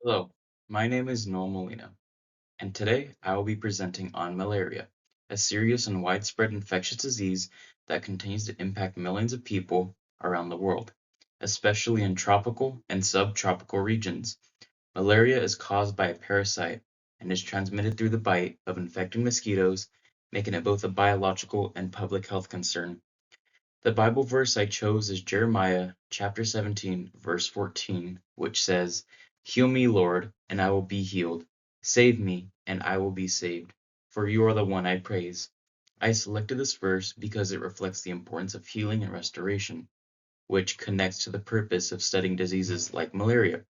Hello, my name is Molina, and today I will be presenting on malaria, a serious and widespread infectious disease that continues to impact millions of people around the world, especially in tropical and subtropical regions. Malaria is caused by a parasite and is transmitted through the bite of infected mosquitoes, making it both a biological and public health concern. The Bible verse I chose is Jeremiah chapter 17, verse 14, which says, "Heal me, Lord, and I will be healed. Save me, and I will be saved, for you are the one I praise." I selected this verse because it reflects the importance of healing and restoration, which connects to the purpose of studying diseases like malaria.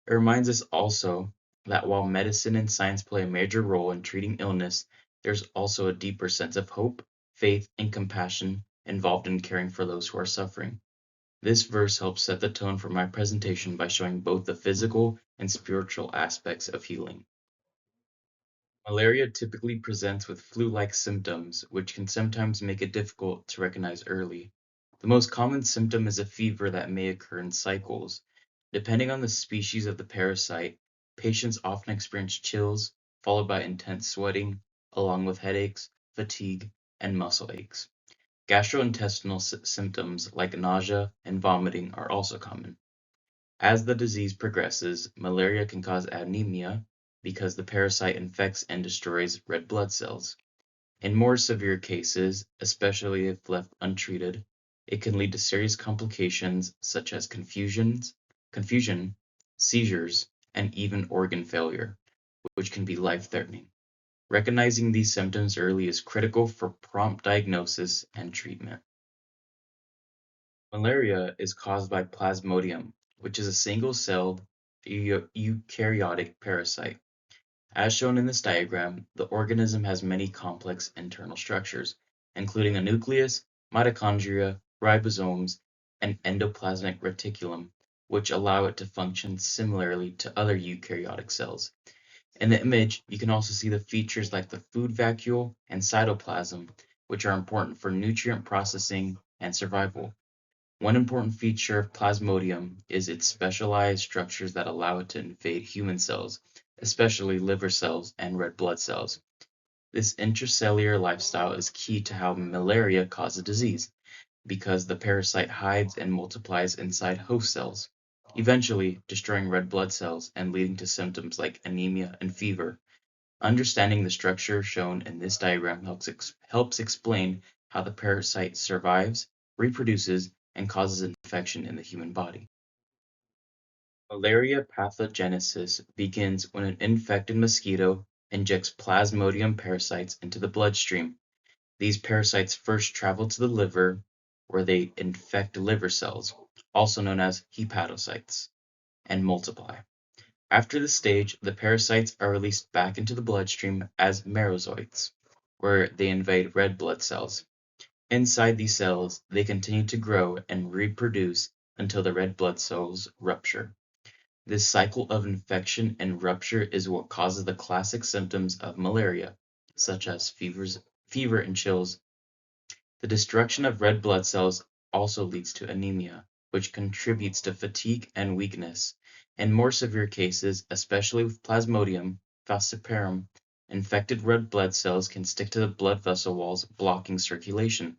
It reminds us also that while medicine and science play a major role in treating illness, there's also a deeper sense of hope, faith, and compassion involved in caring for those who are suffering. This verse helps set the tone for my presentation by showing both the physical and spiritual aspects of healing. Malaria typically presents with flu-like symptoms, which can sometimes make it difficult to recognize early. The most common symptom is a fever that may occur in cycles. Depending on the species of the parasite, patients often experience chills, followed by intense sweating, along with headaches, fatigue, and muscle aches. Gastrointestinal symptoms like nausea and vomiting are also common. As the disease progresses, malaria can cause anemia because the parasite infects and destroys red blood cells. In more severe cases, especially if left untreated, it can lead to serious complications such as confusion, seizures, and even organ failure, which can be life-threatening. Recognizing these symptoms early is critical for prompt diagnosis and treatment. Malaria is caused by Plasmodium, which is a single-celled eukaryotic parasite. As shown in this diagram, the organism has many complex internal structures, including a nucleus, mitochondria, ribosomes, and endoplasmic reticulum, which allow it to function similarly to other eukaryotic cells. In the image, you can also see the features like the food vacuole and cytoplasm, which are important for nutrient processing and survival. One important feature of Plasmodium is its specialized structures that allow it to invade human cells, especially liver cells and red blood cells. This intracellular lifestyle is key to how malaria causes disease, because the parasite hides and multiplies inside host cells, eventually destroying red blood cells and leading to symptoms like anemia and fever. Understanding the structure shown in this diagram helps explain how the parasite survives, reproduces, and causes infection in the human body. Malaria pathogenesis begins when an infected mosquito injects Plasmodium parasites into the bloodstream. These parasites first travel to the liver, where they infect liver cells, also known as hepatocytes, and multiply. After this stage, the parasites are released back into the bloodstream as merozoites, where they invade red blood cells. Inside these cells, they continue to grow and reproduce until the red blood cells rupture. This cycle of infection and rupture is what causes the classic symptoms of malaria, such as fever and chills. The destruction of red blood cells also leads to anemia, which contributes to fatigue and weakness. In more severe cases, especially with Plasmodium falciparum, infected red blood cells can stick to the blood vessel walls, blocking circulation.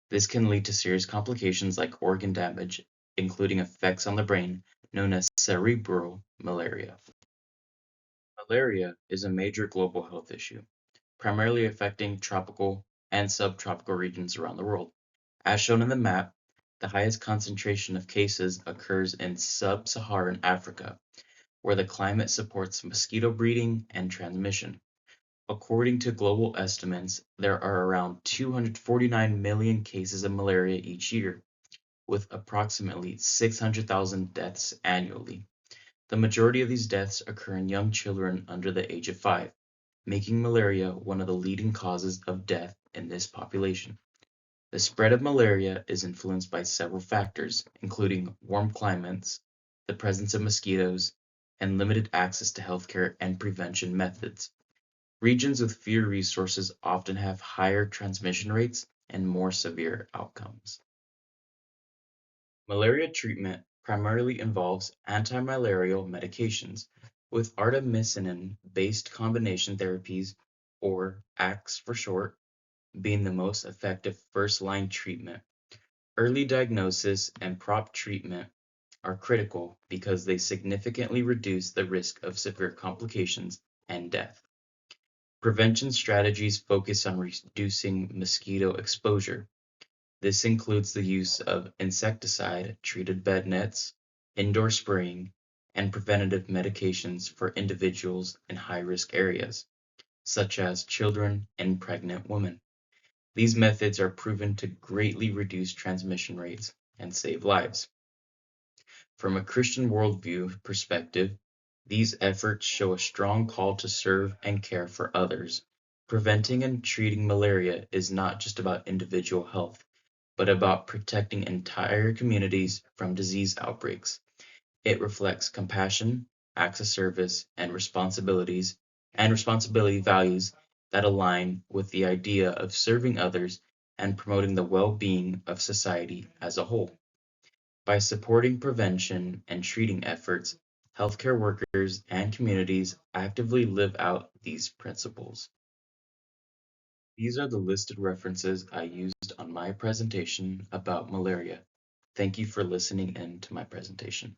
This can lead to serious complications like organ damage, including effects on the brain, known as cerebral malaria. Malaria is a major global health issue, primarily affecting tropical and subtropical regions around the world. As shown in the map, the highest concentration of cases occurs in sub-Saharan Africa, where the climate supports mosquito breeding and transmission. According to global estimates, there are around 249 million cases of malaria each year, with approximately 600,000 deaths annually. The majority of these deaths occur in young children under the age of 5, making malaria one of the leading causes of death in this population. The spread of malaria is influenced by several factors, including warm climates, the presence of mosquitoes, and limited access to healthcare and prevention methods. Regions with fewer resources often have higher transmission rates and more severe outcomes. Malaria treatment primarily involves antimalarial medications, with artemisinin-based combination therapies, or ACTs for short, being the most effective first-line treatment. Early diagnosis and prompt treatment are critical because they significantly reduce the risk of severe complications and death. Prevention strategies focus on reducing mosquito exposure. This includes the use of insecticide-treated bed nets, indoor spraying, and preventative medications for individuals in high-risk areas, such as children and pregnant women. These methods are proven to greatly reduce transmission rates and save lives. From a Christian worldview perspective, these efforts show a strong call to serve and care for others. Preventing and treating malaria is not just about individual health, but about protecting entire communities from disease outbreaks. It reflects compassion, acts of service, and responsibility values that align with the idea of serving others and promoting the well-being of society as a whole. By supporting prevention and treating efforts, healthcare workers and communities actively live out these principles. These are the listed references I used on my presentation about malaria. Thank you for listening in to my presentation.